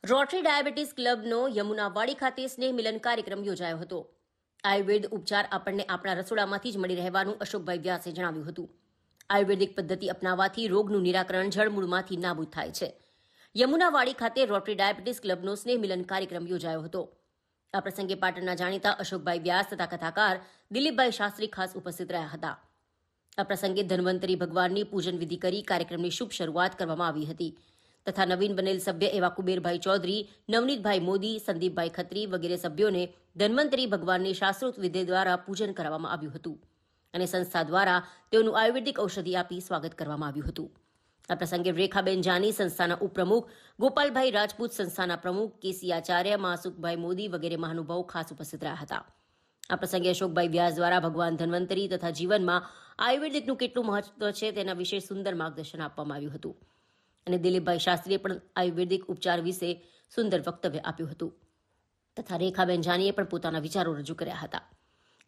Rotary diabetes ક્લબનો યમુનાવાડી ખાતે સ્નેહ મિલન કાર્યક્રમ યોજાયો હતો। આયુર્વેદ ઉપચાર આપણને આપણા રસોડામાંથી જ મળી રહેવાનું અશોકભાઈ વ્યાસે જણાવ્યું હતું। આયુર્વેદિક પદ્ધતિ અપનાવવાથી રોગનું નિરાકરણ જળમૂળમાંથી નાબૂદ થાય છે। યમુનાવાડી ખાતે રોટરી ડાયાબિટીસ ક્લબનો સ્નેહ મિલન કાર્યક્રમ યોજાયો હતો। આ પ્રસંગે પાટણના જાણીતા અશોકભાઈ વ્યાસ તથા કથાકાર દિલીપભાઈ શાસ્ત્રી ખાસ ઉપસ્થિત રહ્યા હતા। આ પ્રસંગે ધન્વંતરી ભગવાનની પૂજન વિધિ કરી કાર્યક્રમની શુભ શરૂઆત કરવામાં આવી હતી તથા નવીન બનેલ સભ્ય એવા કુબેરભાઈ ચૌધરી, નવનીતભાઈ મોદી, સંદીપભાઈ ખત્રી વગેરે સભ્યોને ધન્વંતરી ભગવાનની શાસ્ત્રોક્ત વિધિ દ્વારા પૂજન કરવામાં આવ્યું હતું અને સંસ્થા દ્વારા તેઓનું આયુર્વેદિક ઔષધિ આપી સ્વાગત કરવામાં આવ્યું હતું। આ પ્રસંગે રેખાબેન જાની સંસ્થાના ઉપપ્રમુખ, ગોપાલભાઈ રાજપૂત સંસ્થાના પ્રમુખ, કેસી આચાર્ય, માસુકભાઈ મોદી વગેરે મહાનુભાવો ખાસ ઉપસ્થિત રહ્યા હતા। આ પ્રસંગે અશોકભાઈ વ્યાસ દ્વારા ભગવાન ધન્વંતરી તથા જીવનમાં આયુર્વેદિકનું કેટલું મહત્વ છે તેના વિશે સુંદર માર્ગદર્શન આપવામાં આવ્યું હતું અને દિલીપભાઈ શાસ્ત્રીએ પણ આયુર્વેદિક ઉપચાર વિશે સુંદર વક્તવ્ય આપ્યું હતું તથા રેખાબેન જાનીએ પણ પોતાના વિચારો રજૂ કર્યા હતા।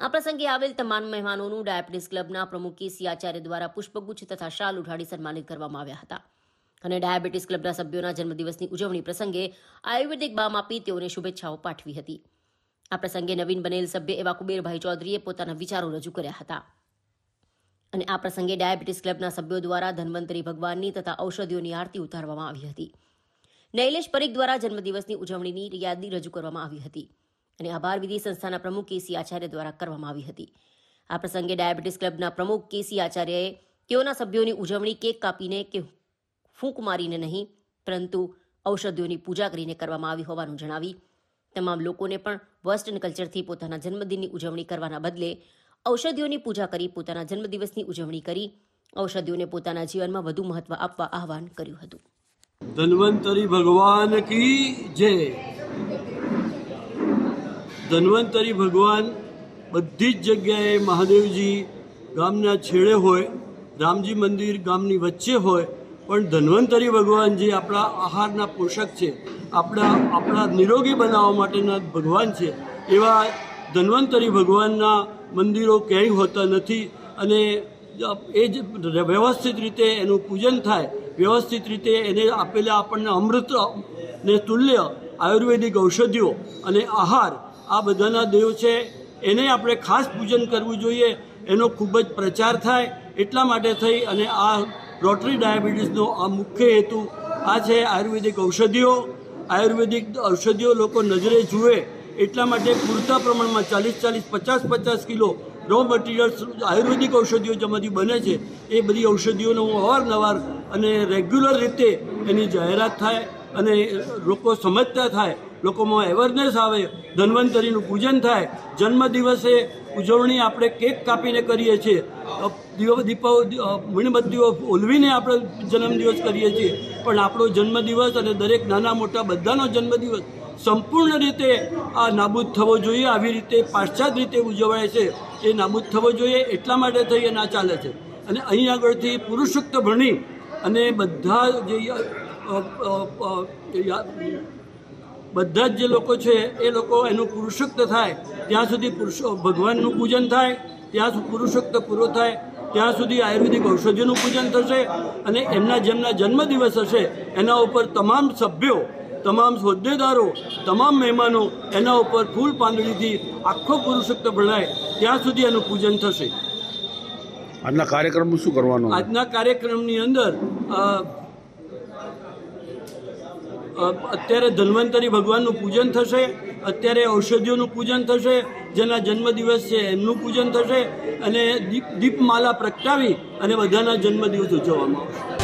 આ પ્રસંગે આવેલ તમામ મહેમાનોનું ડાયાબિટીસ ક્લબના પ્રમુખ કેસી આચાર્ય દ્વારા પુષ્પગુચ્છ તથા શાલ ઉઢાડી સન્માનિત કરવામાં આવ્યા હતા અને ડાયાબિટીસ ક્લબના સભ્યોના જન્મદિવસની ઉજવણી પ્રસંગે આયુર્વેદિક બામ આપી તેઓને શુભેચ્છાઓ પાઠવી હતી। આ પ્રસંગે નવીન બનેલ સભ્ય એવા કુબેરભાઈ ચૌધરીએ પોતાના વિચારો રજૂ કર્યા હતા અને આ પ્રસંગે ડાયાબિટીસ ક્લબના સભ્યો દ્વારા ધન્વંતરી ભગવાનની તથા ઔષધિઓની આરતી ઉતારવામાં આવી હતી। નૈલેશ પરીખ દ્વારા જન્મદિવસની ઉજવણીની યાદી રજૂ કરવામાં આવી હતી અને આભાર વિધિ સંસ્થાના પ્રમુખ કેસી આચાર્ય દ્વારા કરવામાં આવી હતી। આ પ્રસંગે ડાયાબિટીસ ક્લબના પ્રમુખ કેસી આચાર્યએ તેઓના સભ્યોની ઉજવણી કેક કાપીને કે ફૂંક મારીને નહીં પરંતુ ઔષધિઓની પૂજા કરીને કરવામાં આવી હોવાનું જણાવી તમામ લોકોને પણ વેસ્ટર્ન કલ્ચરથી પોતાના જન્મદિનની ઉજવણી કરવાના બદલે ઔષધિઓની પૂજા કરી પોતાના જન્મદિવસની ઉજવણી કરી ઔષધિઓને પોતાના જીવનમાં વધુ મહત્વ આપવા આહવાન કર્યું હતું। ધન્વંતરી ભગવાન કી જય। ધન્વંતરી ભગવાન બધી જ જગ્યાએ મહાદેવજી ગામના છેડે હોય, રામજી મંદિર ગામની વચ્ચે હોય, પણ ધન્વંતરી ભગવાન જે આપણા આહારના પોષક છે, આપણા નિરોગી બનાવવા માટેના ભગવાન છે, એવા ધન્વંતરી ભગવાનના મંદિરો ક્યાંય હોતા નથી અને એ જ વ્યવસ્થિત રીતે એનું પૂજન થાય, વ્યવસ્થિત રીતે એને આપેલા આપણને અમૃત ને તુલ્ય આયુર્વેદિક ઔષધિઓ અને આહાર આ બધાના દેવ છે, એને આપણે ખાસ પૂજન કરવું જોઈએ। એનો ખૂબ જ પ્રચાર થાય એટલા માટે થઈ અને આ રોટરી ડાયાબિટીસનો આ મુખ્ય હેતુ આ છે। આયુર્વેદિક ઔષધિઓ લોકો નજરે જુએ એટલા માટે પૂરતા પ્રમાણમાં 40-40, 50-50 કિલો રો મટીરિયલ્સ આયુર્વેદિક ઔષધિઓ જેમાંથી બને છે એ બધી ઔષધિઓનો અવારનવાર અને રેગ્યુલર રીતે એની જાહેરાત થાય અને લોકો સમજતા થાય, લોકોમાં એવરનેસ આવે, ધન્વંતરીનું પૂજન થાય। જન્મદિવસે ઉજવણી આપણે કેક કાપીને કરીએ છીએ, મીણબત્તીઓ ઓલવીને આપણે જન્મદિવસ કરીએ છીએ, પણ આપણો જન્મદિવસ અને દરેક નાના મોટા બધાનો જન્મદિવસ સંપૂર્ણ રીતે આ નાબૂદ થવો જોઈએ। આવી રીતે પાશ્ચાત્ય રીતે ઉજવાય છે એ નાબૂદ થવો જોઈએ એટલા માટે થઈ અને આ ચાલે છે। અને અહીં આગળથી પુરુષોક્ત ભણી અને બધા જ જે લોકો છે એ લોકો એનું પુરુષોક્ત થાય ત્યાં સુધી ભગવાનનું પૂજન થાય, ત્યાં સુધી પુરુષોક્ત પૂરો થાય ત્યાં સુધી આયુર્વેદિક ઔષધિઓનું પૂજન થશે અને જેમના જન્મદિવસ હશે એના ઉપર તમામ સભ્યો, તમામ હોદ્દેદારો, તમામ મહેમાનો એના ઉપર ફૂલ પાંદડીથી આખો પુરુષોક્ત ભણાય ત્યાં સુધી એનું પૂજન થશે। આજના કાર્યક્રમનું શું કરવાનું? આજના કાર્યક્રમની અંદર અત્યારે ધન્વંતરી ભગવાનનું પૂજન થશે, અત્યારે ઔષધિઓનું પૂજન થશે, જેના જન્મદિવસ છે એમનું પૂજન થશે અને દીપમાલા પ્રગટાવી અને બધાના જન્મદિવસ ઉજવવામાં આવશે।